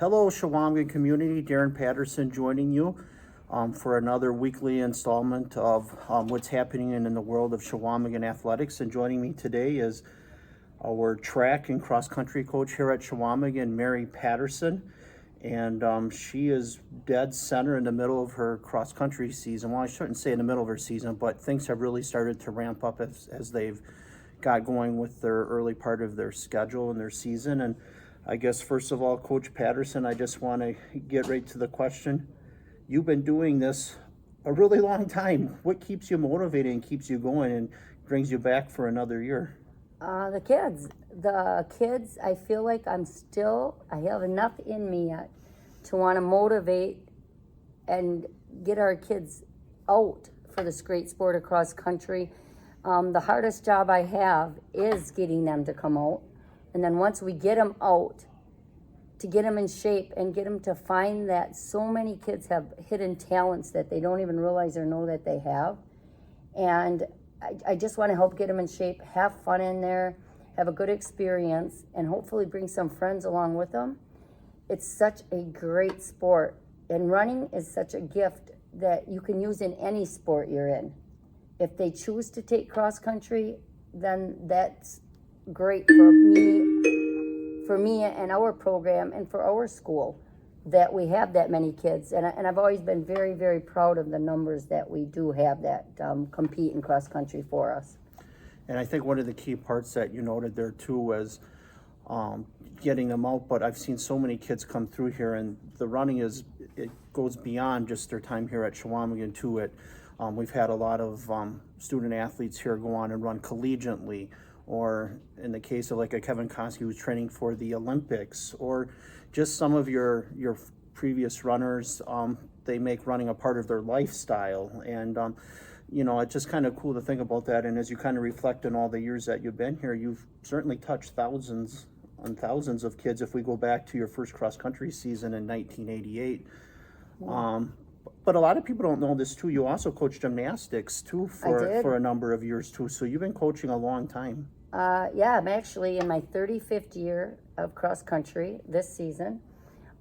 Hello, Chequamegon community. Daren Patterson joining you for another weekly installment of what's happening in the world of Chequamegon athletics. And joining me today is our track and cross country coach here at Chequamegon, Mary Patterson. And she is dead center in the middle of her cross country season. Well, I shouldn't say in the middle of her season, but things have really started to ramp up as they've got going with their early part of their schedule and their season. And I guess, first of all, Coach Patterson, I just want to get right to the question. You've been doing this a really long time. What keeps you motivated and keeps you going and brings you back for another year? The kids, I feel like I have enough in me yet to want to motivate and get our kids out for this great sport across country. The hardest job I have is getting them to come out. And then once we get them out, to get them in shape and get them to find that so many kids have hidden talents that they don't even realize or know that they have. And I just want to help get them in shape, have fun in there, have a good experience, and hopefully bring some friends along with them. It's such a great sport, and running is such a gift that you can use in any sport you're in. If they choose to take cross country, then that's great for me and our program and for our school that we have that many kids. And I've always been very, very proud of the numbers that we do have that compete in cross country for us. And I think one of the key parts that you noted there too was getting them out. But I've seen so many kids come through here, and the running it goes beyond just their time here at Chequamegon too. We've had a lot of student athletes here go on and run collegiately, or in the case of like a Kevin Koski who's training for the Olympics, or just some of your previous runners, they make running a part of their lifestyle. And it's just kind of cool to think about that. And as you kind of reflect on all the years that you've been here, you've certainly touched thousands and thousands of kids. If we go back to your first cross country season in 1988, but a lot of people don't know this too. You also coached gymnastics too for a number of years too. So you've been coaching a long time. Yeah, I'm actually in my 35th year of cross country this season.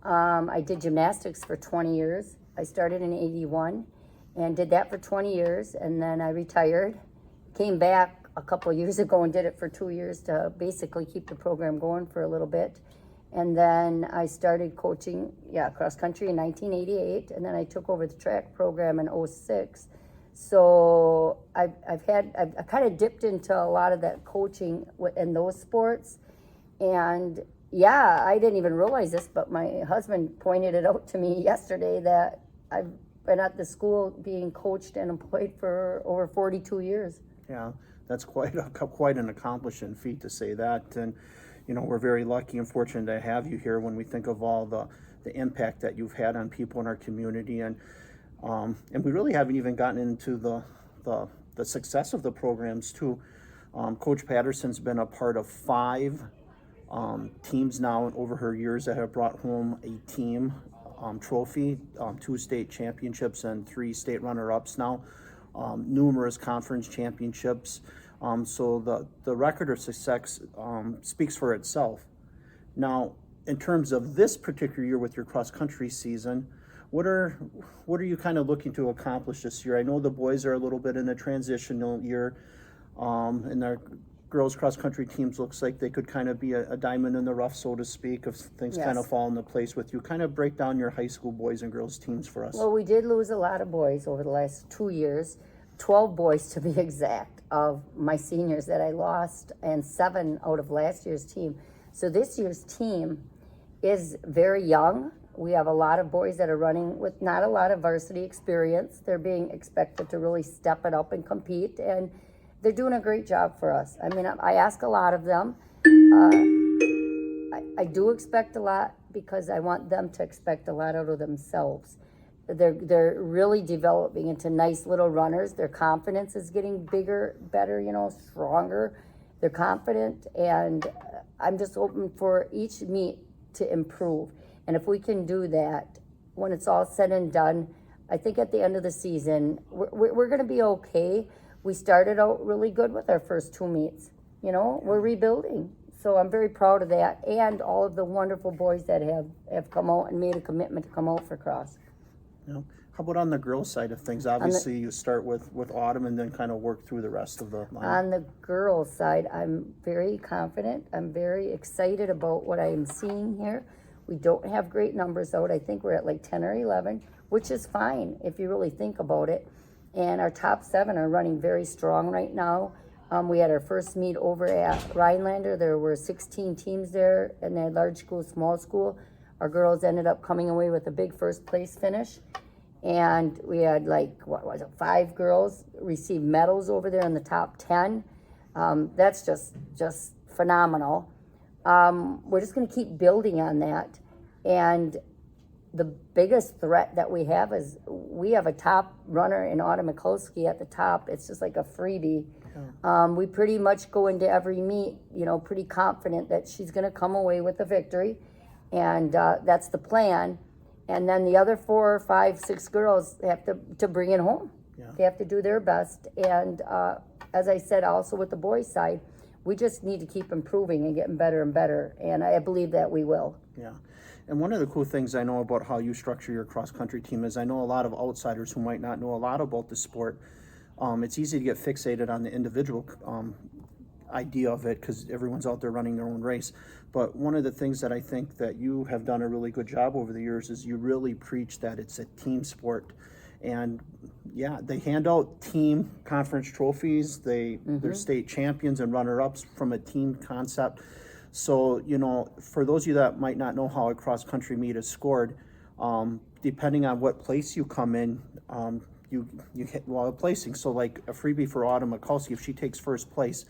I did gymnastics for 20 years. I started in 81 and did that for 20 years. And then I retired, came back a couple of years ago and did it for 2 years to basically keep the program going for a little bit. And then I started coaching, cross country in 1988, and then I took over the track program in 06. So I kind of dipped into a lot of that coaching in those sports. And I didn't even realize this, but my husband pointed it out to me yesterday that I've been at the school being coached and employed for over 42 years. Yeah, that's quite an accomplishing feat to say that. And we're very lucky and fortunate to have you here when we think of all the impact that you've had on people in our community. And we really haven't even gotten into the success of the programs too. Coach Patterson's been a part of 5 teams now over her years that have brought home a team trophy, 2 state championships and 3 state runner-ups now, numerous conference championships. So the record of success speaks for itself. Now, in terms of this particular year with your cross-country season, what are you kind of looking to accomplish this year? I know the boys are a little bit in a transitional year, and their girls' cross-country teams looks like they could kind of be a diamond in the rough, so to speak, if things kind of fall into place with you. Kind of break down your high school boys and girls teams for us. Well, we did lose a lot of boys over the last 2 years, 12 boys to be exact, of my seniors that I lost, and 7 out of last year's team. So this year's team is very young. We have a lot of boys that are running with not a lot of varsity experience. They're being expected to really step it up and compete, and they're doing a great job for us. I mean, I ask a lot of them. I do expect a lot because I want them to expect a lot out of themselves. They're really developing into nice little runners. Their confidence is getting bigger, better, stronger. They're confident, and I'm just hoping for each meet to improve. And if we can do that, when it's all said and done, I think at the end of the season, we're going to be okay. We started out really good with our first 2 meets. We're rebuilding. So I'm very proud of that, and all of the wonderful boys that have come out and made a commitment to come out for cross. Yeah. How about on the girls' side of things? Obviously, you start with Autumn and then kind of work through the rest of the line. On the girls' side, I'm very confident. I'm very excited about what I am seeing here. We don't have great numbers out. I think we're at like 10 or 11, which is fine if you really think about it. And our top 7 are running very strong right now. We had our first meet over at Rhinelander. There were 16 teams there, and they had large school, small school. Our girls ended up coming away with a big first place finish. And we had 5 girls receive medals over there in the top 10. That's just phenomenal. We're just going to keep building on that. And the biggest threat that we have is we have a top runner in Autumn Mikulski at the top. It's just like a freebie. We pretty much go into every meet, pretty confident that she's going to come away with a victory. And that's the plan. And then the other 4, 5, 6 girls have to bring it home. Yeah. They have to do their best. And as I said, also with the boys' side, we just need to keep improving and getting better and better. And I believe that we will. Yeah. And one of the cool things I know about how you structure your cross-country team is I know a lot of outsiders who might not know a lot about the sport. It's easy to get fixated on the individual idea of it because everyone's out there running their own race. But one of the things that I think that you have done a really good job over the years is you really preach that it's a team sport. And yeah, they hand out team conference trophies. They're state champions and runner-ups from a team concept. So, for those of you that might not know how a cross-country meet is scored, depending on what place you come in, you hit a placing. So like a freebie for Autumn Mikulski, if she takes first place,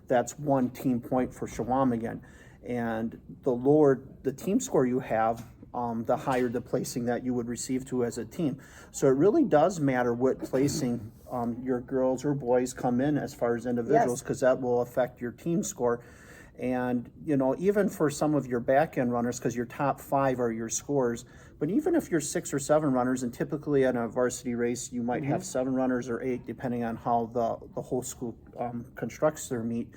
that's 1 team point for Chequamegon. And the lower the team score you have, the higher the placing that you would receive to as a team. So it really does matter what placing your girls or boys come in as far as individuals, because that will affect your team score. And, even for some of your back end runners, because your top 5 are your scores, but even if you're 6 or 7 runners, and typically in a varsity race, you might have 7 runners or 8, depending on how the whole school constructs their meet.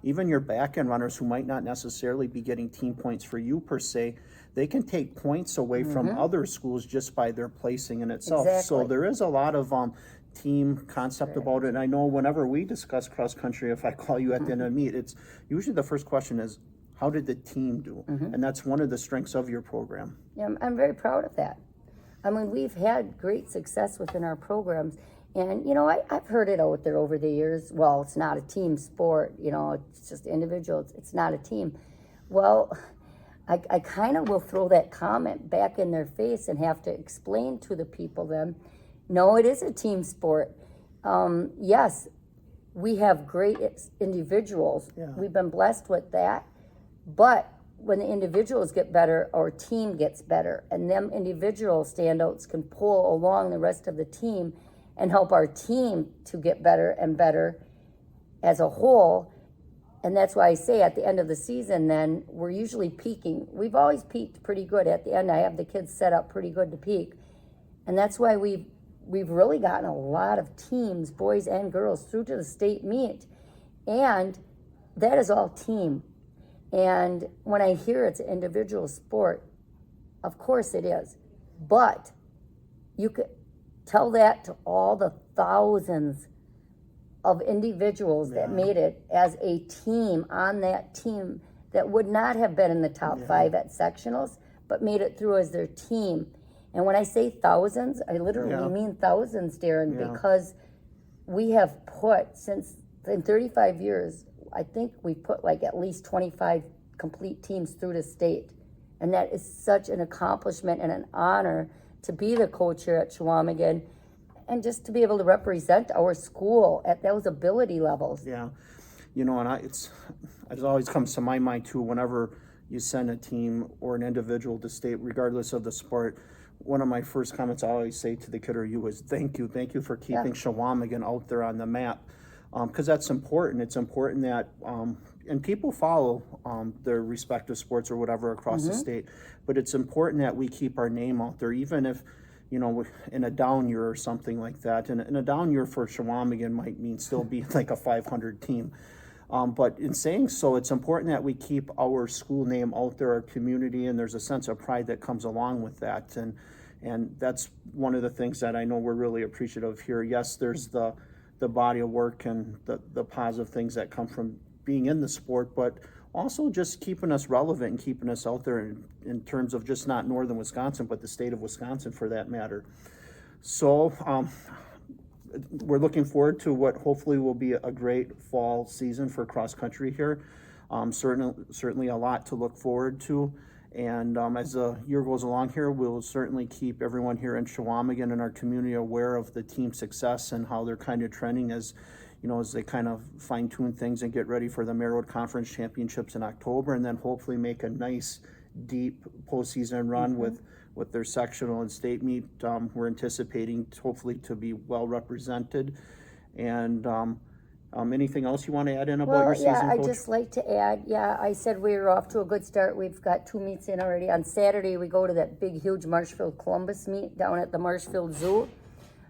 Even your back end runners who might not necessarily be getting team points for you per se, they can take points away from other schools just by their placing in itself. Exactly. So there is a lot of team concept about it. And I know whenever we discuss cross country, if I call you at the end of the meet, it's usually the first question is, how did the team do? And that's one of the strengths of your program. Yeah, I'm very proud of that. I mean, we've had great success within our programs. And, I've heard it out there over the years. Well, it's not a team sport. It's just individuals. It's not a team. Well, I kind of will throw that comment back in their face and have to explain to the people then, no, it is a team sport. Yes, we have great individuals. Yeah. We've been blessed with that. But when the individuals get better, our team gets better. And them individual standouts can pull along the rest of the team and help our team to get better and better as a whole. And that's why I say at the end of the season, then we're usually peaking. We've always peaked pretty good at the end. I have the kids set up pretty good to peak. And that's why we've really gotten a lot of teams, boys and girls, through to the state meet. And that is all team. And when I hear it's an individual sport, of course it is. But you could tell that to all the thousands of individuals that made it as a team on that team that would not have been in the top 5 at sectionals, but made it through as their team. And when I say thousands, I literally mean thousands, Daren, because we have put, since in 35 years, I think we've put like at least 25 complete teams through the state. And that is such an accomplishment and an honor to be the coach here at Chequamegon and just to be able to represent our school at those ability levels. Yeah. And it always comes to my mind too, whenever you send a team or an individual to state, regardless of the sport, one of my first comments I always say to the kid or you is thank you for keeping Chequamegon out there on the map, because that's important. It's important that and people follow their respective sports or whatever across the state, but it's important that we keep our name out there, even if in a down year or something like that. And a down year for Chequamegon might mean still being like a 500 team. But in saying so, it's important that we keep our school name out there, our community, and there's a sense of pride that comes along with that. And that's one of the things that I know we're really appreciative of here. Yes, there's the body of work and the positive things that come from being in the sport, but also just keeping us relevant and keeping us out there in terms of just not northern Wisconsin, but the state of Wisconsin for that matter. So we're looking forward to what hopefully will be a great fall season for cross country here. Certainly a lot to look forward to. And as the year goes along here, we'll certainly keep everyone here in Chequamegon and our community aware of the team's success and how they're kind of trending as they kind of fine tune things and get ready for the Mary Road Conference Championships in October, and then hopefully make a nice, deep postseason run with their sectional and state meet. We're anticipating hopefully to be well represented. And anything else you want to add in about your season, I'd Coach? just like to add, I said we were off to a good start. We've got 2 meets in already. On Saturday, we go to that big, huge Marshfield Columbus meet down at the Marshfield Zoo.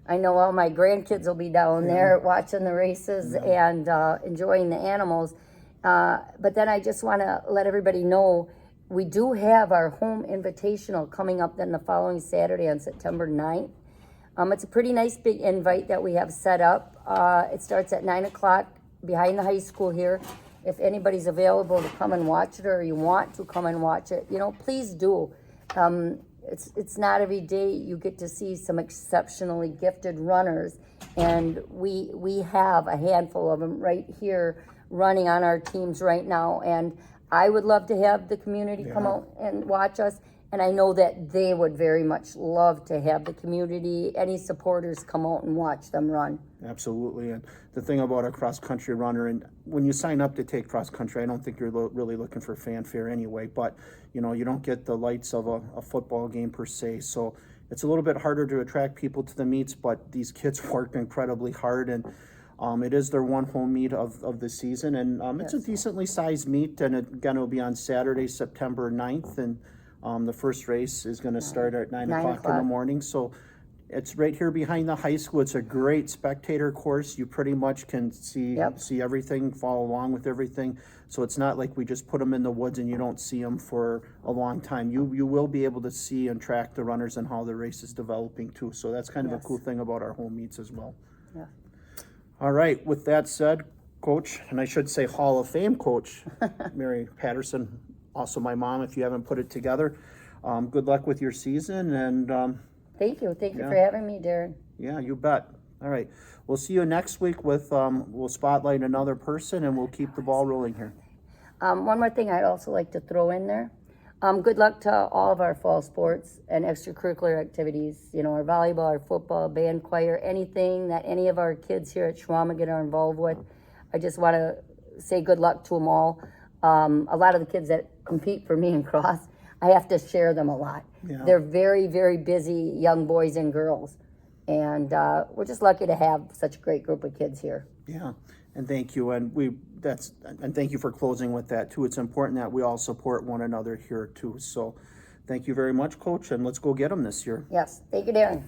I know all my grandkids will be down there watching the races and enjoying the animals. But then I just want to let everybody know we do have our home invitational coming up then the following Saturday on September 9th. It's a pretty nice big invite that we have set up. It starts at 9 o'clock behind the high school here. If anybody's available to come and watch it, or you want to come and watch it, please do. It's not every day you get to see some exceptionally gifted runners, and we have a handful of them right here running on our teams right now. And I would love to have the community come out and watch us. And I know that they would very much love to have the community, any supporters come out and watch them run. Absolutely. And the thing about a cross-country runner, and when you sign up to take cross-country, I don't think you're really looking for fanfare anyway, but you don't get the lights of a football game per se. So it's a little bit harder to attract people to the meets, but these kids work incredibly hard, and it is their one home meet of the season. And it's a decently sized meet, and again, it'll be on Saturday, September 9th, and the first race is going to start at 9 o'clock in the morning. So it's right here behind the high school. It's a great spectator course. You pretty much can see everything, follow along with everything. So it's not like we just put them in the woods and you don't see them for a long time. You will be able to see and track the runners and how the race is developing too. So that's kind of a cool thing about our home meets as well. Yeah. All right. With that said, Coach, and I should say Hall of Fame Coach, Mary Patterson, also my mom, if you haven't put it together. Good luck with your season, and thank you for having me, Daren. Yeah, you bet. All right, we'll see you next week with we'll spotlight another person, and we'll keep the ball rolling here. One more thing I'd also like to throw in there. Good luck to all of our fall sports and extracurricular activities. Our volleyball, our football, band, choir, anything that any of our kids here at Chequamegon are involved with. I just want to say good luck to them all. A lot of the kids that compete for me in cross, I have to share them a lot. Yeah. They're very, very busy young boys and girls, and we're just lucky to have such a great group of kids here. Yeah, and thank you, and thank you for closing with that too. It's important that we all support one another here too. So, thank you very much, Coach, and let's go get them this year. Yes, thank you, Daren.